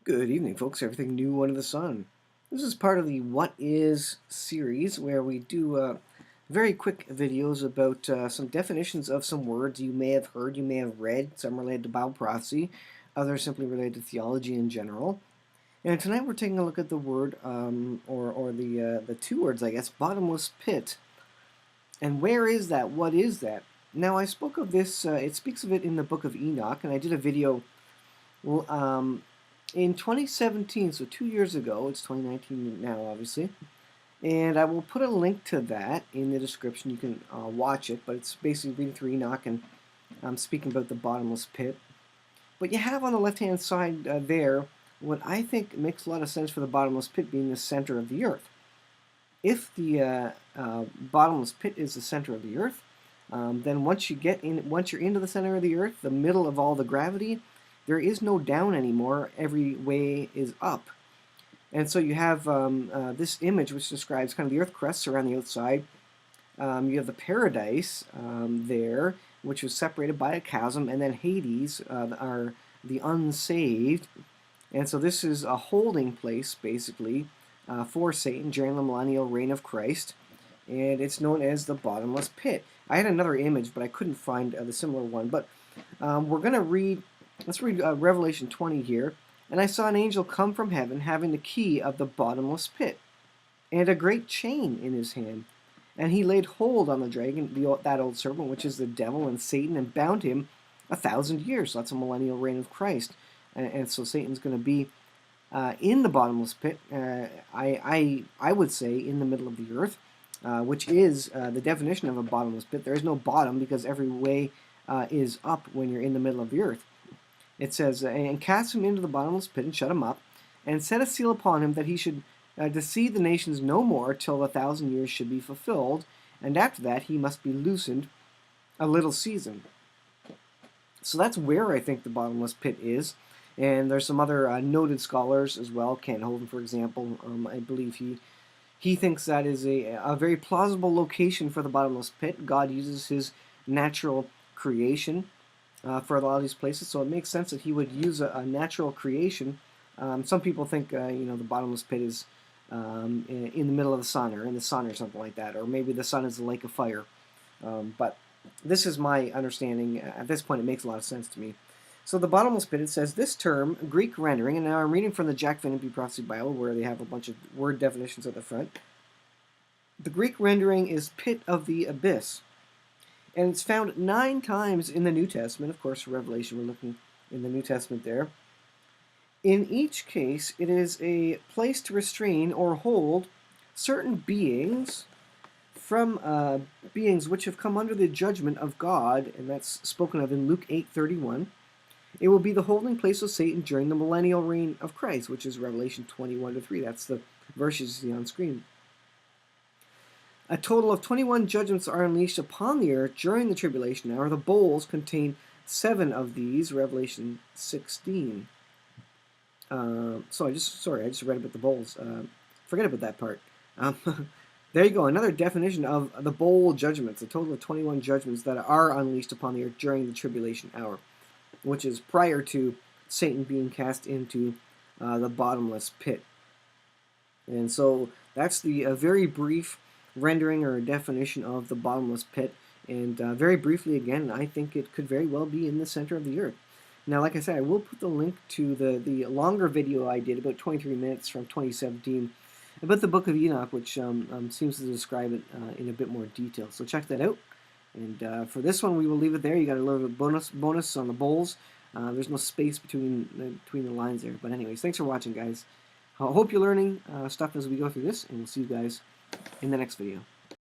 Good evening, folks. Everything new under the sun. This is part of the What Is series where we do very quick videos about some definitions of some words you may have heard, you may have read, some related to Bible prophecy, others simply related to theology in general. And tonight we're taking a look at the word, or the two words, I guess, bottomless pit. And where is that? What is that? Now, I spoke of this, it speaks of it in the book of Enoch, and I did a video well, in 2017, so 2 years ago. It's 2019 now, obviously, and I will put a link to that in the description. You can watch it, but it's basically reading through Enoch, and I'm speaking about the bottomless pit. But you have on the left-hand side there what I think makes a lot of sense for the bottomless pit being the center of the earth. If the bottomless pit is the center of the earth, then once you're into the center of the earth, the middle of all the gravity, there is no down anymore. Every way is up. And so you have this image which describes kind of the earth crusts around the outside. You have the paradise there, which was separated by a chasm, and then Hades are the unsaved. And so this is a holding place, basically, for Satan during the millennial reign of Christ. And it's known as the bottomless pit. I had another image, but I couldn't find the similar one. But we're going to read, let's read Revelation 20 here. And I saw an angel come from heaven, having the key of the bottomless pit, and a great chain in his hand. And he laid hold on the dragon, that old serpent, which is the devil and Satan, and bound him 1,000 years. So that's a millennial reign of Christ. And so Satan's going to be in the bottomless pit, I would say in the middle of the earth, which is the definition of a bottomless pit. There is no bottom because every way is up when you're in the middle of the earth. It says, and cast him into the bottomless pit and shut him up, and set a seal upon him that he should deceive the nations no more till the 1,000 years should be fulfilled, and after that he must be loosened a little season. So that's where I think the bottomless pit is. And there's some other noted scholars as well. Kent Hovind, for example, I believe he thinks that is a very plausible location for the bottomless pit. God uses his natural creation for a lot of these places, so it makes sense that he would use a natural creation. Some people think the bottomless pit is in the middle of the sun, or in the sun, or something like that, or maybe the sun is a lake of fire. But this is my understanding. At this point, it makes a lot of sense to me. So the bottomless pit, it says this term, Greek rendering, and now I'm reading from the Jack Van Impe Prophecy Bible, where they have a bunch of word definitions at the front. The Greek rendering is pit of the abyss. And it's found 9 times in the New Testament. Of course, Revelation, we're looking in the New Testament there. In each case, it is a place to restrain or hold certain beings from beings which have come under the judgment of God, and that's spoken of in Luke 8:31. It will be the holding place of Satan during the millennial reign of Christ, which is Revelation 21-3. That's the verses you see on screen. A total of 21 judgments are unleashed upon the earth during the tribulation hour. The bowls contain 7 of these, Revelation 16. I just read about the bowls. Forget about that part. There you go, another definition of the bowl judgments, a total of 21 judgments that are unleashed upon the earth during the tribulation hour, which is prior to Satan being cast into the bottomless pit. And so that's the very brief rendering or definition of the bottomless pit. And very briefly again, I think it could very well be in the center of the earth. Now, like I said, I will put the link to the longer video I did, about 23 minutes from 2017, about the book of Enoch, which seems to describe it in a bit more detail. So check that out. And for this one, we will leave it there. You got a little bonus on the bowls. There's no space between the lines there. But anyways, thanks for watching, guys. I hope you're learning stuff as we go through this, and we'll see you guys in the next video.